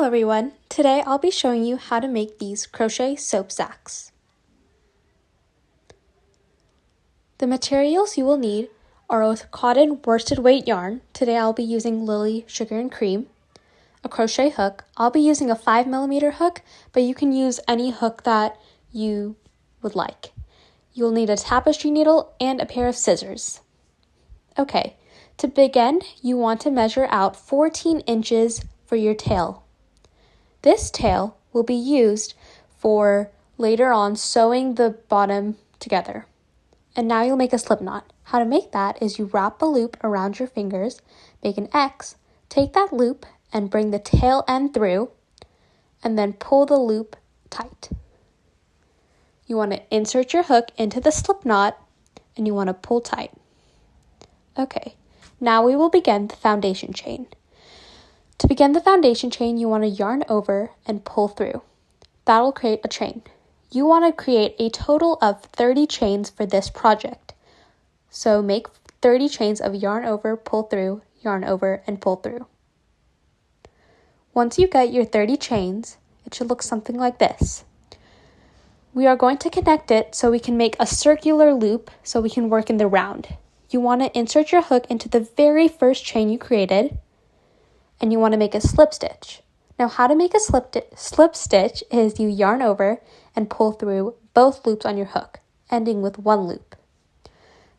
Hello everyone! Today I'll be showing you how to make these crochet soap sacks. The materials you will need are a cotton worsted weight yarn. Today I'll be using Lily Sugar and Cream. A crochet hook. I'll be using a 5mm hook, but you can use any hook that you would like. You'll need a tapestry needle and a pair of scissors. Okay, to begin, you want to measure out 14 inches for your tail. This tail will be used for later on sewing the bottom together. And now you'll make a slip knot. How to make that is you wrap a loop around your fingers, make an X, take that loop and bring the tail end through, and then pull the loop tight. You want to insert your hook into the slip knot and you want to pull tight. Okay, now we will begin the foundation chain. To begin the foundation chain, you want to yarn over and pull through. That will create a chain. You want to create a total of 30 chains for this project. So make 30 chains of yarn over, pull through, yarn over, and pull through. Once you get your 30 chains, it should look something like this. We are going to connect it so we can make a circular loop so we can work in the round. You want to insert your hook into the very first chain you created, and you want to make a slip stitch. Now how to make a slip stitch is you yarn over and pull through both loops on your hook, ending with one loop.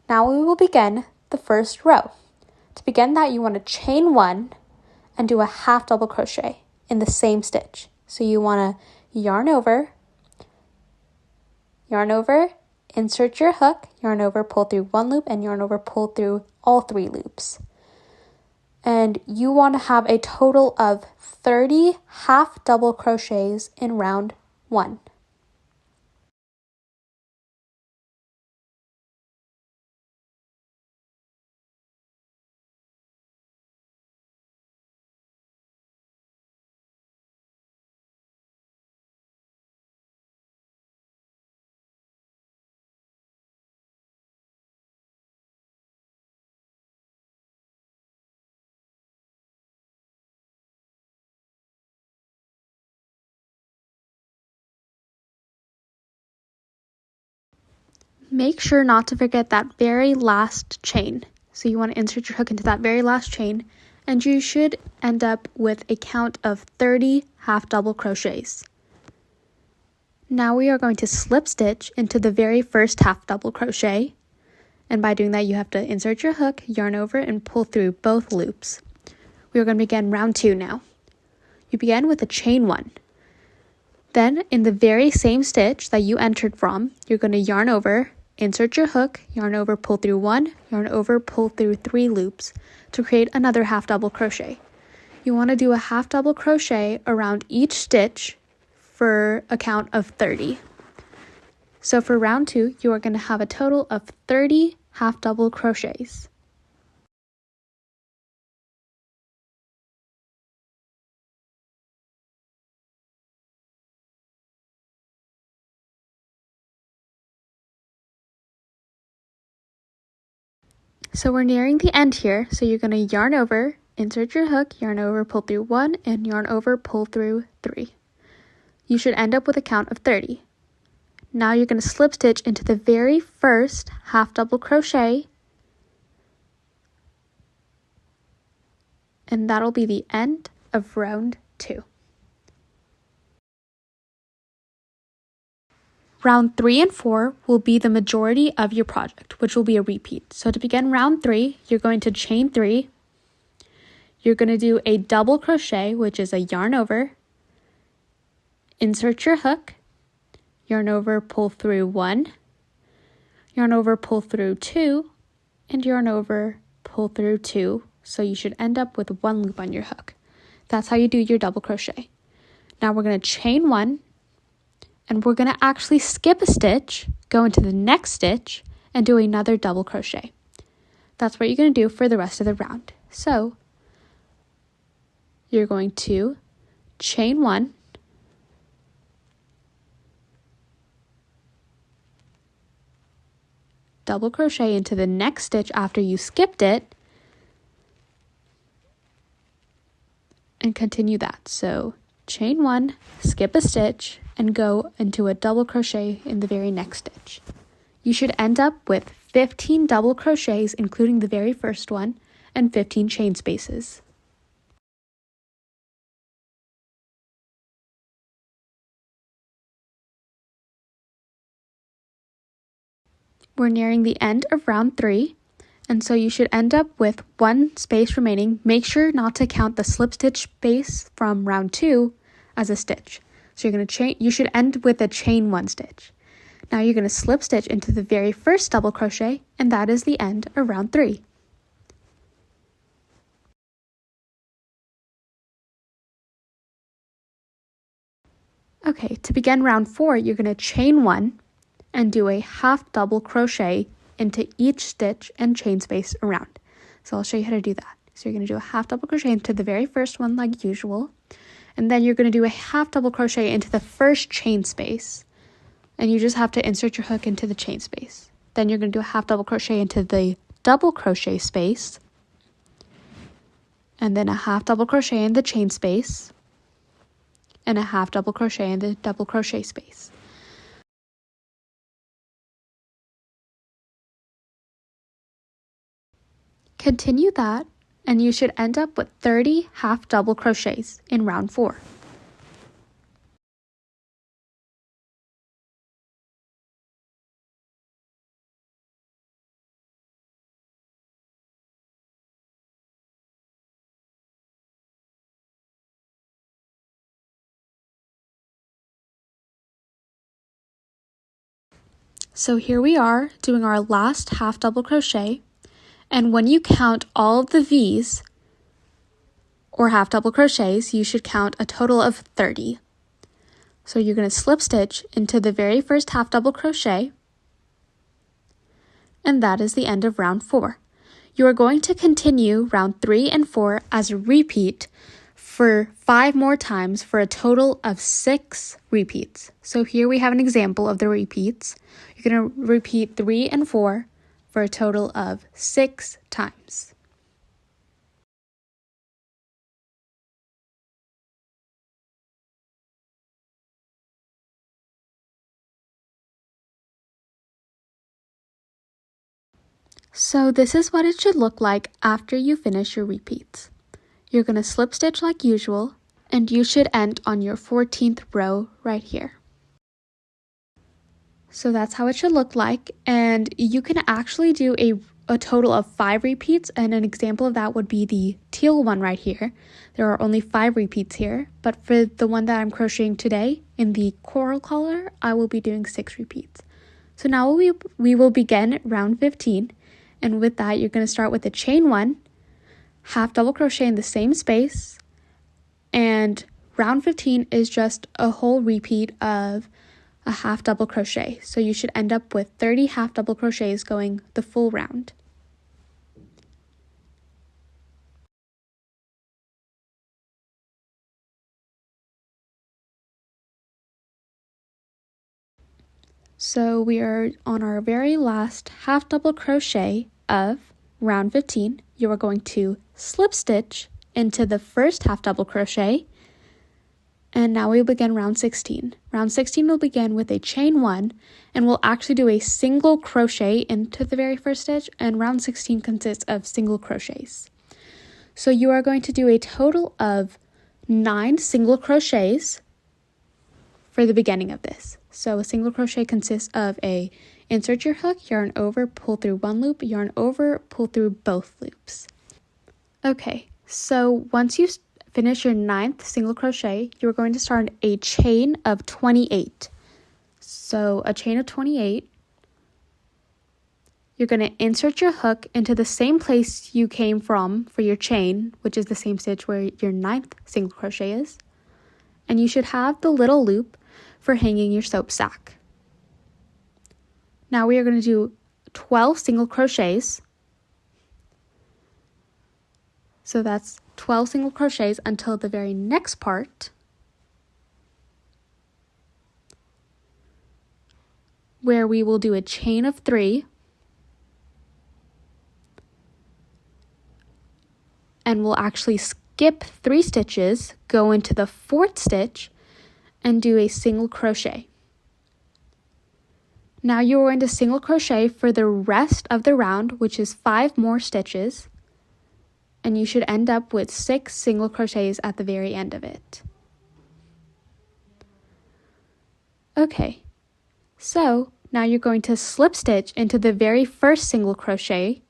Now we will begin the first row. To begin that, you want to chain one and do a half double crochet in the same stitch. So you want to yarn over, insert your hook, yarn over, pull through one loop, and yarn over, pull through all 3 loops. And you want to have a total of 30 half double crochets in round 1. Make sure not to forget that very last chain. So you want to insert your hook into that very last chain, and you should end up with a count of 30 half double crochets. Now we are going to slip stitch into the very first half double crochet, and by doing that you have to insert your hook, yarn over, and pull through both loops. We are going to begin round 2 now. You begin with a chain 1. Then in the very same stitch that you entered from, you're going to yarn over, insert your hook, yarn over, pull through 1, yarn over, pull through 3 loops to create another half double crochet. You want to do a half double crochet around each stitch for a count of 30. So for round 2, you are going to have a total of 30 half double crochets. So we're nearing the end here, so you're going to yarn over, insert your hook, yarn over, pull through 1, and yarn over, pull through 3. You should end up with a count of 30. Now you're going to slip stitch into the very first half double crochet, and that'll be the end of round 2. Round 3 and 4 will be the majority of your project, which will be a repeat. So to begin round 3, you're going to chain 3. You're going to do a double crochet, which is a yarn over, insert your hook, yarn over, pull through 1, yarn over, pull through 2, and yarn over, pull through 2. So you should end up with 1 loop on your hook. That's how you do your double crochet. Now we're going to chain 1. And we're going to actually skip a stitch, go into the next stitch, and do another double crochet. That's what you're going to do for the rest of the round. So you're going to chain 1, double crochet into the next stitch after you skipped it, and continue that. So chain 1, skip a stitch, and go into a double crochet in the very next stitch. You should end up with 15 double crochets, including the very first one, and 15 chain spaces. We're nearing the end of round 3, and so you should end up with one space remaining. Make sure not to count the slip stitch space from round 2 as a stitch. So you should end with a chain 1 stitch. Now you're going to slip stitch into the very first double crochet, and that is the end of round 3. Okay, to begin round 4, you're going to chain 1 and do a half double crochet into each stitch and chain space around. So I'll show you how to do that. So you're going to do a half double crochet into the very first one like usual, and then you're going to do a half double crochet into the first chain space, and you just have to insert your hook into the chain space. Then you're going to do a half double crochet into the double crochet space, and then a half double crochet in the chain space, and a half double crochet in the double crochet space. Continue that, and you should end up with 30 half double crochets in round 4. So here we are doing our last half double crochet, and when you count all of the V's or half double crochets, you should count a total of 30. So you're going to slip stitch into the very first half double crochet, and that is the end of round 4. You are going to continue round 3 and 4 as a repeat for 5 more times for a total of 6 repeats. So here we have an example of the repeats. You're going to repeat 3 and 4 for a total of 6 times. So this is what it should look like after you finish your repeats. You're going to slip stitch like usual, and you should end on your 14th row right here. So that's how it should look like, and you can actually do a total of 5 repeats, and an example of that would be the teal one right here. There are only 5 repeats here, but for the one that I'm crocheting today in the coral color, I will be doing 6 repeats. So now we will begin round 15, and with that you're going to start with a chain 1, half double crochet in the same space, and round 15 is just a whole repeat of a half double crochet. So you should end up with 30 half double crochets going the full round. So we are on our very last half double crochet of round 15. You are going to slip stitch into the first half double crochet, and now we begin round 16. Round 16 will begin with a chain 1, and we'll actually do a single crochet into the very first stitch, and round 16 consists of single crochets. So you are going to do a total of 9 single crochets for the beginning of this. So a single crochet consists of a insert your hook, yarn over, pull through one loop, yarn over, pull through both loops. Okay, so once you finish your 9th single crochet, you're going to start a chain of 28. So a chain of 28, you're going to insert your hook into the same place you came from for your chain, which is the same stitch where your 9th single crochet is, and you should have the little loop for hanging your soap sack. Now we are going to do 12 single crochets. So that's 12 single crochets until the very next part, where we will do a chain of 3, and we'll actually skip skip 3 stitches, go into the 4th stitch, and do a single crochet. Now you're going to single crochet for the rest of the round, which is 5 more stitches, and you should end up with 6 single crochets at the very end of it. Okay, so now you're going to slip stitch into the very first single crochet,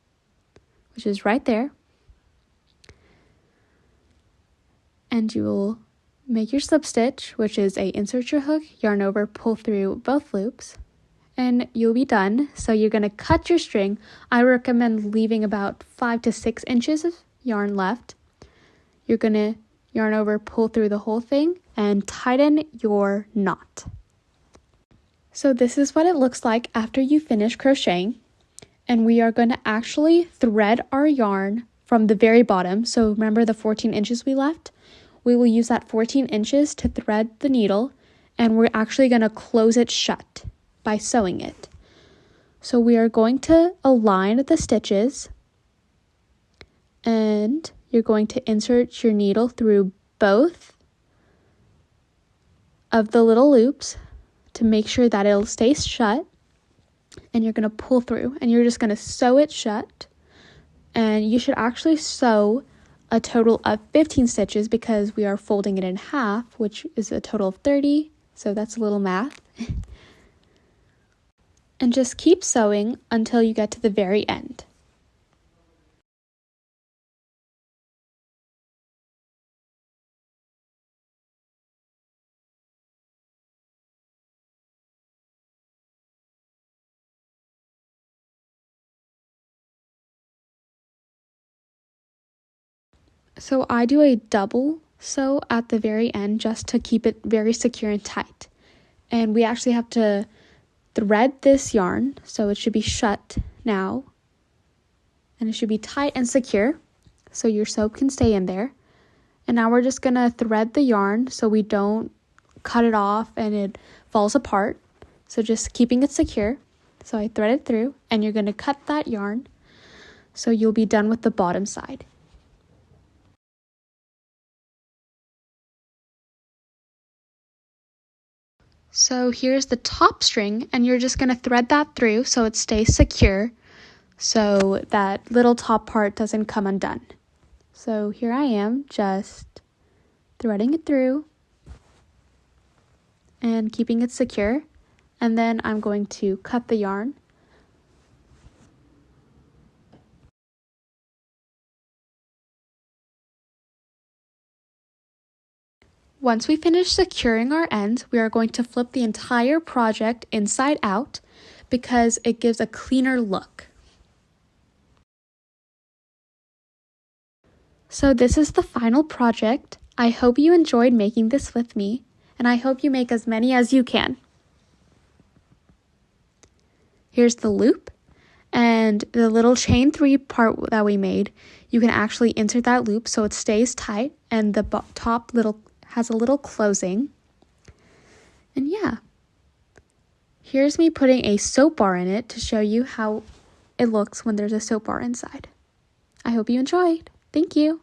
which is right there, and you will make your slip stitch, which is a insert your hook, yarn over, pull through both loops, and you'll be done. So you're going to cut your string. I recommend leaving about 5 to 6 inches of yarn left. You're going to yarn over, pull through the whole thing, and tighten your knot. So this is what it looks like after you finish crocheting, and we are going to actually thread our yarn from the very bottom. So remember the 14 inches we left? We will use that 14 inches to thread the needle, and we're actually going to close it shut by sewing it. So we are going to align the stitches, and you're going to insert your needle through both of the little loops to make sure that it'll stay shut, and you're going to pull through, and you're just going to sew it shut. And you should actually sew a total of 15 stitches because we are folding it in half, which is a total of 30, so that's a little math. And just keep sewing until you get to the very end. So I do a double sew at the very end just to keep it very secure and tight. And we actually have to thread this yarn, so it should be shut now. And it should be tight and secure, so your soap can stay in there. And now we're just gonna thread the yarn so we don't cut it off and it falls apart. So just keeping it secure. So I thread it through, and you're gonna cut that yarn so you'll be done with the bottom side. So here's the top string, and you're just going to thread that through so it stays secure, so that little top part doesn't come undone. So here I am, just threading it through and keeping it secure, and then I'm going to cut the yarn. Once we finish securing our ends, we are going to flip the entire project inside out because it gives a cleaner look. So this is the final project. I hope you enjoyed making this with me, and I hope you make as many as you can. Here's the loop, and the little chain 3 part that we made, you can actually insert that loop so it stays tight, and the top little has a little closing. And yeah, here's me putting a soap bar in it to show you how it looks when there's a soap bar inside. I hope you enjoyed. Thank you.